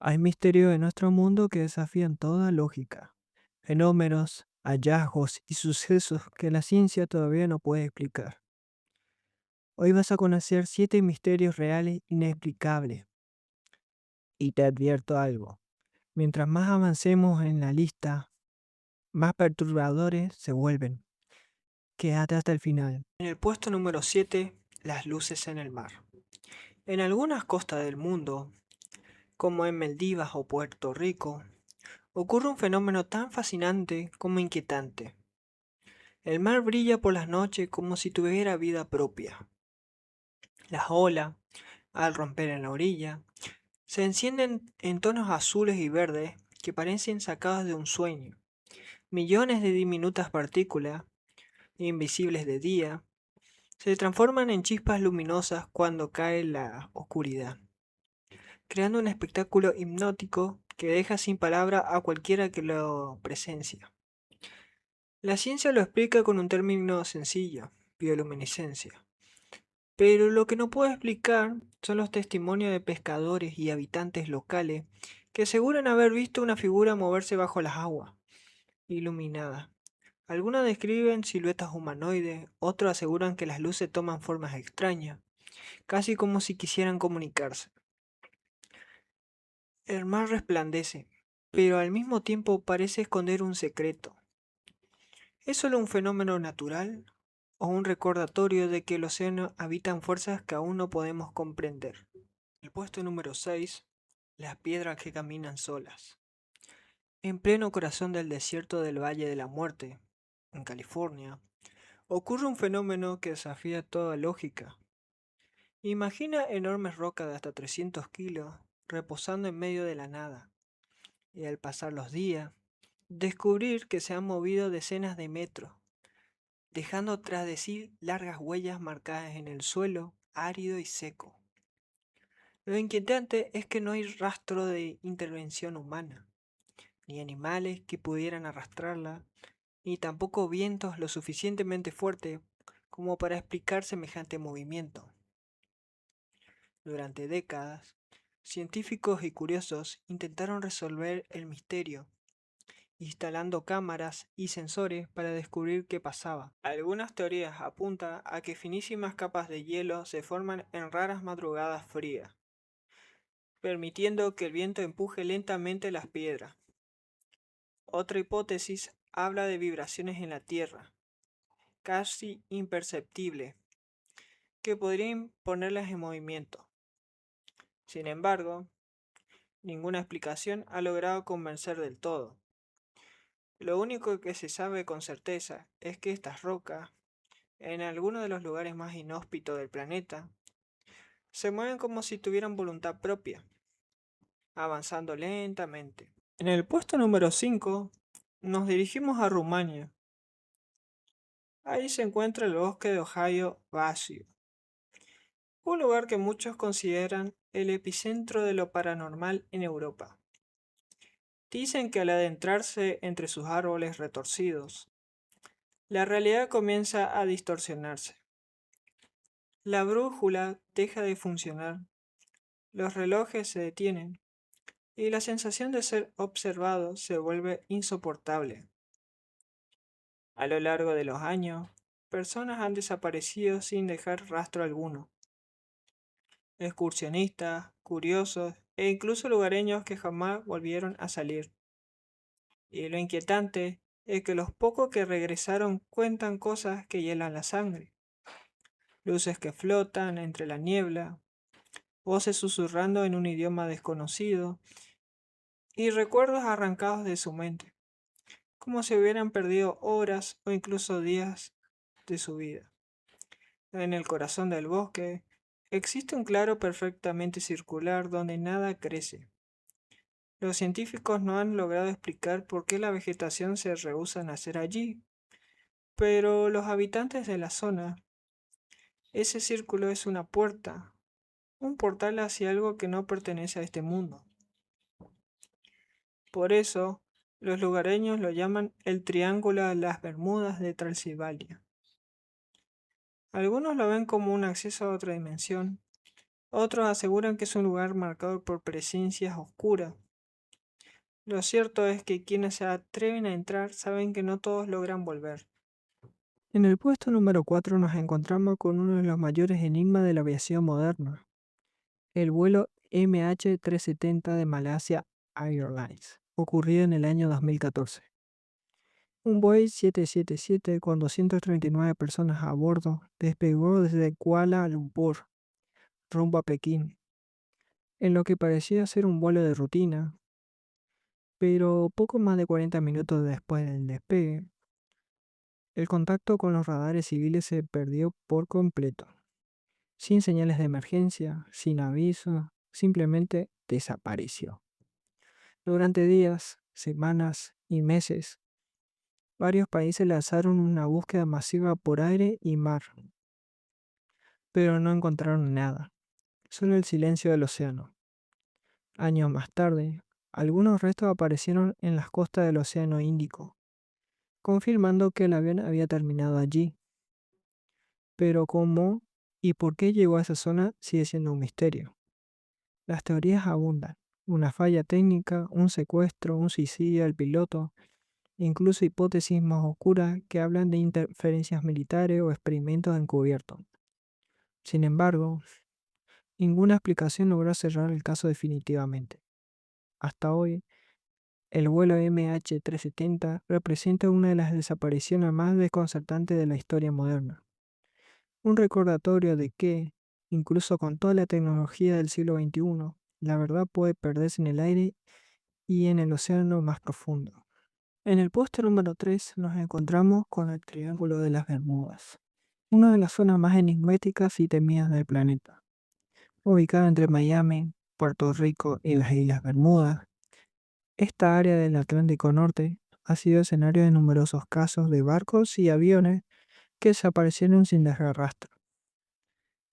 Hay misterios en nuestro mundo que desafían toda lógica, fenómenos, hallazgos y sucesos que la ciencia todavía no puede explicar. Hoy vas a conocer 7 misterios reales inexplicables. Y te advierto algo, mientras más avancemos en la lista, más perturbadores se vuelven. Quédate hasta el final. En el puesto número 7, las luces en el mar. En algunas costas del mundo, como en Maldivas o Puerto Rico, ocurre un fenómeno tan fascinante como inquietante. El mar brilla por las noches como si tuviera vida propia. Las olas, al romper en la orilla, se encienden en tonos azules y verdes que parecen sacados de un sueño. Millones de diminutas partículas, invisibles de día, se transforman en chispas luminosas cuando cae la oscuridad, creando un espectáculo hipnótico que deja sin palabra a cualquiera que lo presencia. La ciencia lo explica con un término sencillo: bioluminiscencia. Pero lo que no puedo explicar son los testimonios de pescadores y habitantes locales que aseguran haber visto una figura moverse bajo las aguas, iluminada. Algunos describen siluetas humanoides, otros aseguran que las luces toman formas extrañas, casi como si quisieran comunicarse. El mar resplandece, pero al mismo tiempo parece esconder un secreto. ¿Es solo un fenómeno natural o un recordatorio de que el océano habitan fuerzas que aún no podemos comprender? El puesto número 6. Las piedras que caminan solas. En pleno corazón del desierto del Valle de la Muerte, en California, ocurre un fenómeno que desafía toda lógica. Imagina enormes rocas de hasta 300 kilos reposando en medio de la nada, y al pasar los días, descubrir que se han movido decenas de metros, dejando tras de sí largas huellas marcadas en el suelo árido y seco. Lo inquietante es que no hay rastro de intervención humana, ni animales que pudieran arrastrarla, ni tampoco vientos lo suficientemente fuertes como para explicar semejante movimiento. Durante décadas, científicos y curiosos intentaron resolver el misterio, instalando cámaras y sensores para descubrir qué pasaba. Algunas teorías apuntan a que finísimas capas de hielo se forman en raras madrugadas frías, permitiendo que el viento empuje lentamente las piedras. Otra hipótesis habla de vibraciones en la Tierra, casi imperceptibles, que podrían ponerlas en movimiento. Sin embargo, ninguna explicación ha logrado convencer del todo. Lo único que se sabe con certeza es que estas rocas, en algunos de los lugares más inhóspitos del planeta, se mueven como si tuvieran voluntad propia, avanzando lentamente. En el puesto número 5, nos dirigimos a Rumania. Ahí se encuentra el bosque de Ohio vacío, un lugar que muchos consideran el epicentro de lo paranormal en Europa. Dicen que al adentrarse entre sus árboles retorcidos, la realidad comienza a distorsionarse. La brújula deja de funcionar, los relojes se detienen y la sensación de ser observado se vuelve insoportable. A lo largo de los años, personas han desaparecido sin dejar rastro alguno. Excursionistas, curiosos e incluso lugareños que jamás volvieron a salir. Y lo inquietante es que los pocos que regresaron cuentan cosas que hielan la sangre. Luces que flotan entre la niebla, voces susurrando en un idioma desconocido y recuerdos arrancados de su mente, como si hubieran perdido horas o incluso días de su vida. En el corazón del bosque existe un claro perfectamente circular donde nada crece. Los científicos no han logrado explicar por qué la vegetación se rehúsa a nacer allí, pero los habitantes de la zona, ese círculo es una puerta, un portal hacia algo que no pertenece a este mundo. Por eso, los lugareños lo llaman el Triángulo de las Bermudas de Transilvania. Algunos lo ven como un acceso a otra dimensión, Otros aseguran que es un lugar marcado por presencias oscuras. Lo cierto es que quienes se atreven a entrar saben que no todos logran volver. En el puesto número 4 nos encontramos con uno de los mayores enigmas de la aviación moderna, el vuelo MH370 de Malaysia Airlines, ocurrido en el año 2014. Un Boeing 777 con 239 personas a bordo despegó desde Kuala Lumpur rumbo a Pekín, en lo que parecía ser un vuelo de rutina, pero poco más de 40 minutos después del despegue, el contacto con los radares civiles se perdió por completo, sin señales de emergencia, sin aviso, simplemente desapareció. Durante días, semanas y meses, varios países lanzaron una búsqueda masiva por aire y mar, pero no encontraron nada, solo el silencio del océano. Años más tarde, algunos restos aparecieron en las costas del Océano Índico, confirmando que el avión había terminado allí. Pero cómo y por qué llegó a esa zona sigue siendo un misterio. Las teorías abundan. Una falla técnica, un secuestro, un suicidio del piloto, incluso hipótesis más oscuras que hablan de interferencias militares o experimentos encubiertos. Sin embargo, ninguna explicación logró cerrar el caso definitivamente. Hasta hoy, el vuelo MH370 representa una de las desapariciones más desconcertantes de la historia moderna. Un recordatorio de que, incluso con toda la tecnología del siglo XXI, la verdad puede perderse en el aire y en el océano más profundo. En el puesto número 3 nos encontramos con el Triángulo de las Bermudas, una de las zonas más enigmáticas y temidas del planeta. Ubicada entre Miami, Puerto Rico y las Islas Bermudas, esta área del Atlántico Norte ha sido escenario de numerosos casos de barcos y aviones que desaparecieron sin dejar rastro.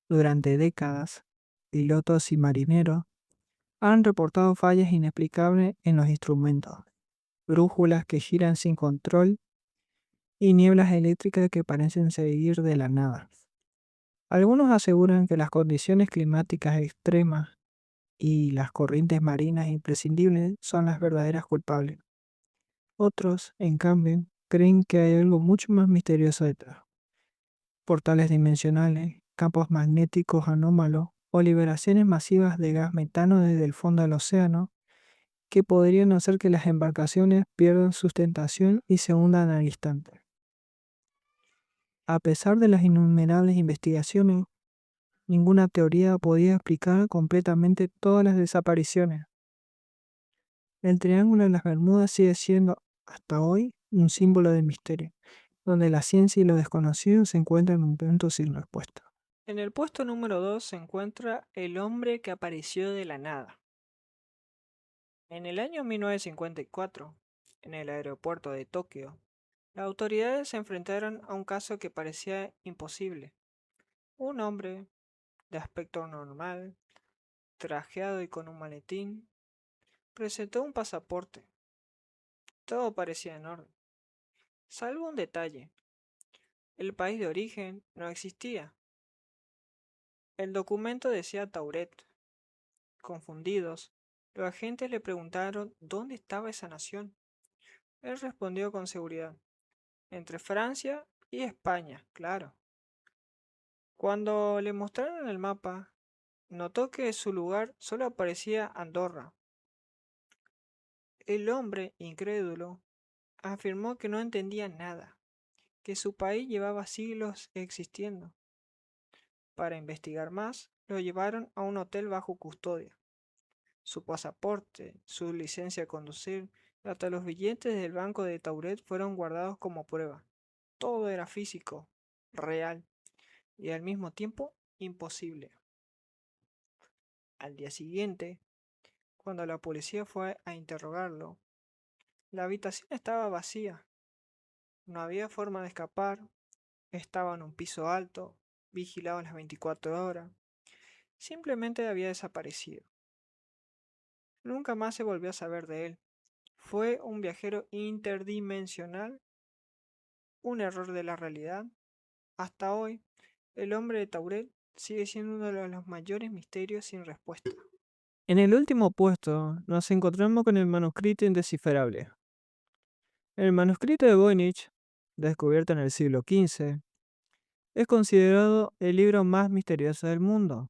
Durante décadas, pilotos y marineros han reportado fallas inexplicables en los instrumentos, brújulas que giran sin control y nieblas eléctricas que parecen seguir de la nada. Algunos aseguran que las condiciones climáticas extremas y las corrientes marinas imprescindibles son las verdaderas culpables. Otros, en cambio, creen que hay algo mucho más misterioso detrás. Portales dimensionales, campos magnéticos anómalos o liberaciones masivas de gas metano desde el fondo del océano que podrían hacer que las embarcaciones pierdan sustentación y se hundan al instante. A pesar de las innumerables investigaciones, ninguna teoría podía explicar completamente todas las desapariciones. El Triángulo de las Bermudas sigue siendo, hasta hoy, un símbolo de misterio, donde la ciencia y lo desconocido se encuentran en un punto sin respuesta. En el puesto número 2 se encuentra el hombre que apareció de la nada. En el año 1954, en el aeropuerto de Tokio, las autoridades se enfrentaron a un caso que parecía imposible. Un hombre, de aspecto normal, trajeado y con un maletín, presentó un pasaporte. Todo parecía en orden, salvo un detalle. El país de origen no existía. El documento decía Tauret. Confundidos, los agentes le preguntaron dónde estaba esa nación. Él respondió con seguridad, entre Francia y España, claro. Cuando le mostraron el mapa, notó que su lugar solo aparecía Andorra. El hombre, incrédulo, afirmó que no entendía nada, que su país llevaba siglos existiendo. Para investigar más, lo llevaron a un hotel bajo custodia. Su pasaporte, su licencia de conducir, hasta los billetes del banco de Tauret fueron guardados como prueba. Todo era físico, real y al mismo tiempo imposible. Al día siguiente, cuando la policía fue a interrogarlo, la habitación estaba vacía. No había forma de escapar, estaba en un piso alto, vigilado las 24 horas. Simplemente había desaparecido. Nunca más se volvió a saber de él. ¿Fue un viajero interdimensional? ¿Un error de la realidad? Hasta hoy, el hombre de Tauret sigue siendo uno de los mayores misterios sin respuesta. En el último puesto nos encontramos con el manuscrito indescifrable. El manuscrito de Voynich, descubierto en el siglo XV, es considerado el libro más misterioso del mundo.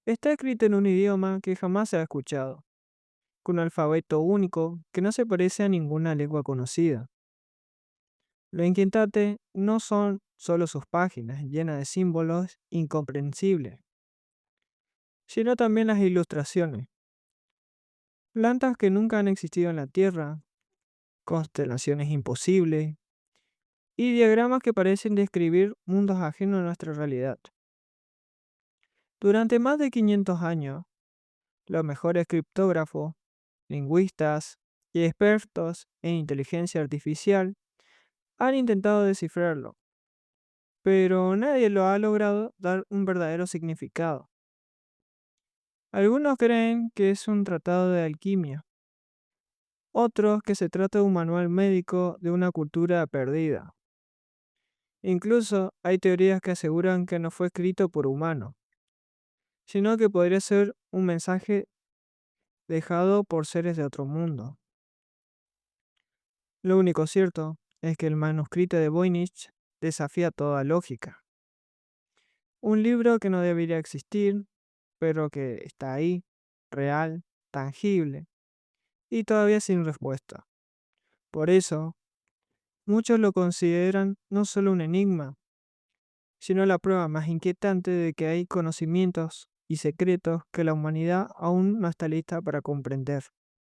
Está escrito en un idioma que jamás se ha escuchado, con un alfabeto único que no se parece a ninguna lengua conocida. Lo inquietante no son solo sus páginas llenas de símbolos incomprensibles, sino también las ilustraciones. Plantas que nunca han existido en la Tierra, constelaciones imposibles y diagramas que parecen describir mundos ajenos a nuestra realidad. Durante más de 500 años, los mejores criptógrafos, lingüistas y expertos en inteligencia artificial han intentado descifrarlo, pero nadie lo ha logrado dar un verdadero significado. Algunos creen que es un tratado de alquimia, otros que se trata de un manual médico de una cultura perdida. Incluso hay teorías que aseguran que no fue escrito por humanos, sino que podría ser un mensaje dejado por seres de otro mundo. Lo único cierto es que el manuscrito de Voynich desafía toda lógica. Un libro que no debería existir, pero que está ahí, real, tangible y todavía sin respuesta. Por eso, muchos lo consideran no solo un enigma, sino la prueba más inquietante de que hay conocimientos y secretos que la humanidad aún no está lista para comprender.